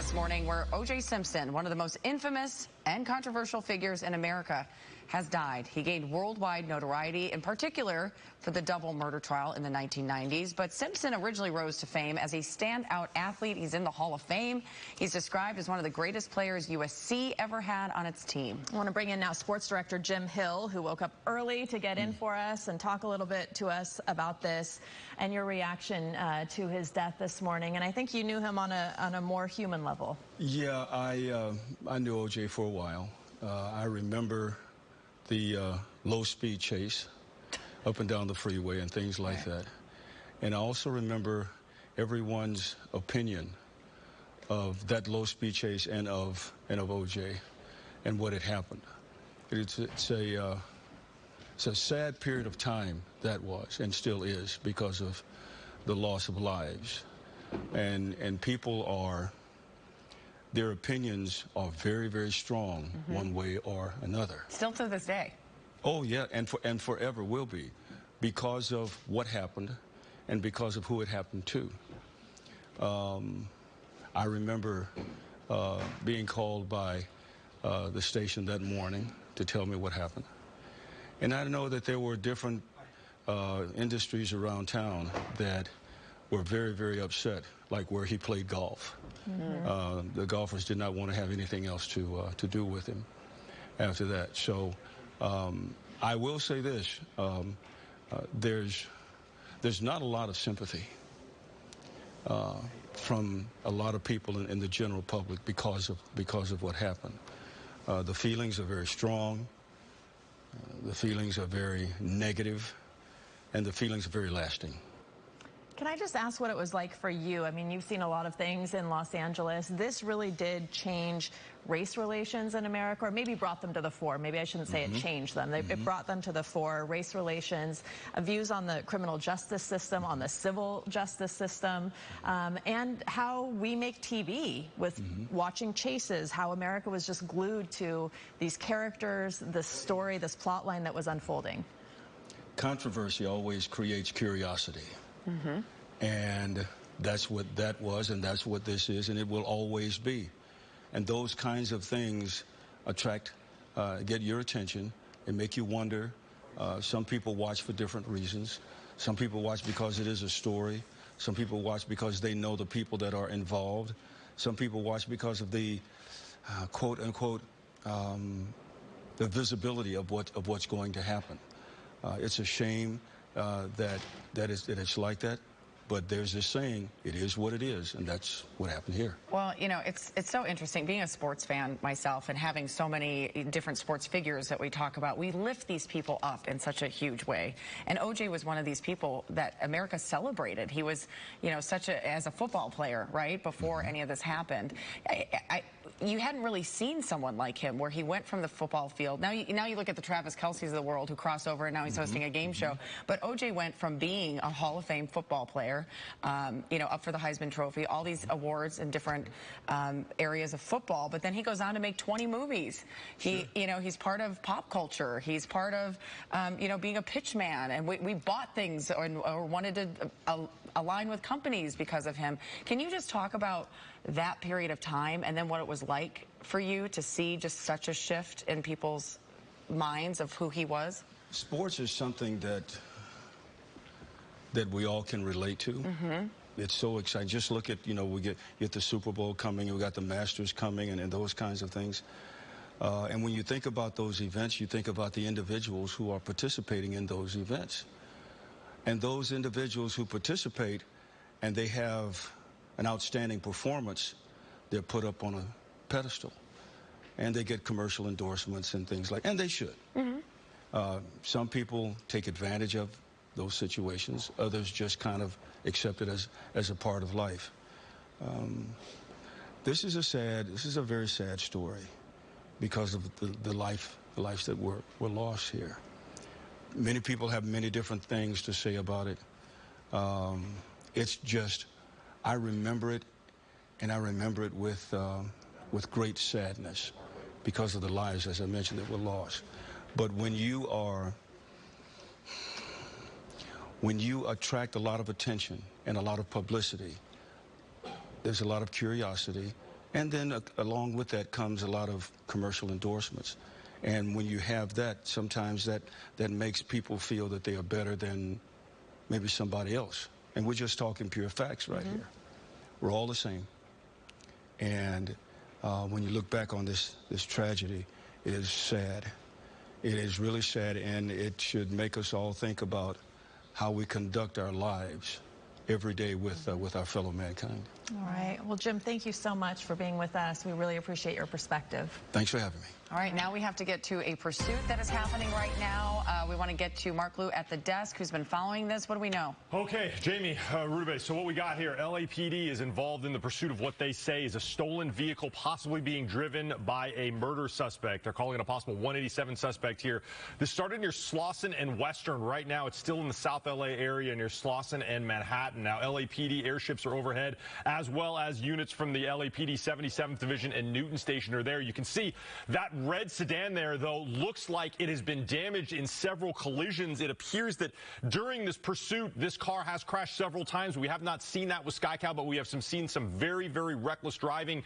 this morning where O.J. Simpson, one of the most infamous and controversial figures in America, has died. He gained worldwide notoriety, in particular for the double murder trial in the 1990s. But Simpson originally rose to fame as a standout athlete. He's in the Hall of Fame. He's described as one of the greatest players USC ever had on its team. I want to bring in now sports director Jim Hill, who woke up early to get in for us and talk a little bit to us about this and your reaction to his death this morning. And I think you knew him on a more human level. Yeah, I knew O.J. for a while. I remember the low-speed chase up and down the freeway and things like that. And I also remember everyone's opinion of that low-speed chase and of O.J. and what had happened. It's a sad period of time that was and still is because of the loss of lives. And people are, their opinions are very, very strong one way or another. Still to this day. Oh, yeah, and forever will be because of what happened and because of who it happened to. I remember being called by the station that morning to tell me what happened. And I know that there were different industries around town that were very, very upset, like where he played golf. The golfers did not want to have anything else to do with him after that. So I will say this, there's not a lot of sympathy from a lot of people in the general public because of what happened. The feelings are very strong, the feelings are very negative, and the feelings are very lasting. Can I just ask what it was like for you? I mean, you've seen a lot of things in Los Angeles. This really did change race relations in America, or maybe brought them to the fore. Maybe I shouldn't say it changed them. It brought them to the fore, race relations, views on the criminal justice system, on the civil justice system, and how we make TV with watching chases, how America was just glued to these characters, this story, this plot line that was unfolding. Controversy always creates curiosity. And that's what that was, and that's what this is, and it will always be. And those kinds of things attract, get your attention and make you wonder. Some people watch for different reasons. Some people watch because it is a story. Some people watch because they know the people that are involved. Some people watch because of the quote unquote the visibility of what's going to happen. It's a shame that it's like that, but there's this saying, it is what it is, and that's what happened here. Well, you know, it's so interesting being a sports fan myself and having so many different sports figures that we talk about. We lift these people up in such a huge way, and O.J. was one of these people that America celebrated. He was, you know, as a football player, right, before any of this happened. You hadn't really seen someone like him where he went from the football field. Now you look at the Travis Kelce's of the world who cross over, and now he's hosting a game show. But O.J. went from being a Hall of Fame football player, you know, up for the Heisman Trophy, all these awards in different areas of football. But then he goes on to make 20 movies. You know, he's part of pop culture. He's part of, you know, being a pitch man. And we bought things or wanted to align with companies because of him. Can you just talk about that period of time and then what it was like for you to see just such a shift in people's minds of who he was? Sports is something that we all can relate to. It's so exciting. Just look at, you know, we get the Super Bowl coming, and we got the Masters coming, and those kinds of things. And when you think about those events, you think about the individuals who are participating in those events. And those individuals who participate and they have an outstanding performance, they're put up on a pedestal. And they get commercial endorsements and things like, and they should. Some people take advantage of those situations. Others just kind of accept it as a part of life. This is a very sad story because of the lives that were lost here. Many people have many different things to say about it. It's just, I remember it, and I remember it with great sadness because of the lives, as I mentioned, that were lost. But when you attract a lot of attention and a lot of publicity, there's a lot of curiosity, And then along with that comes a lot of commercial endorsements. And when you have that, sometimes that makes people feel that they are better than maybe somebody else. And we're just talking pure facts right here. We're all the same. And when you look back on this tragedy, it is sad. It is really sad, and it should make us all think about how we conduct our lives every day with our fellow mankind. All right. Well, Jim, thank you so much for being with us. We really appreciate your perspective. Thanks for having me. All right, now we have to get to a pursuit that is happening right now. We want to get to Mark Liu at the desk, who's been following this. What do we know? Okay, Jamie, Rudabeh, so what we got here, LAPD is involved in the pursuit of what they say is a stolen vehicle possibly being driven by a murder suspect. They're calling it a possible 187 suspect here. This started near Slauson and Western. Right now, it's still in the South LA area near Slauson and Manhattan. Now, LAPD airships are overhead, as well as units from the LAPD 77th Division and Newton Station are there. You can see that red sedan there, though, looks like it has been damaged in several collisions. It appears that during this pursuit, this car has crashed several times. We have not seen that with SkyCow, but we have seen some very, very reckless driving.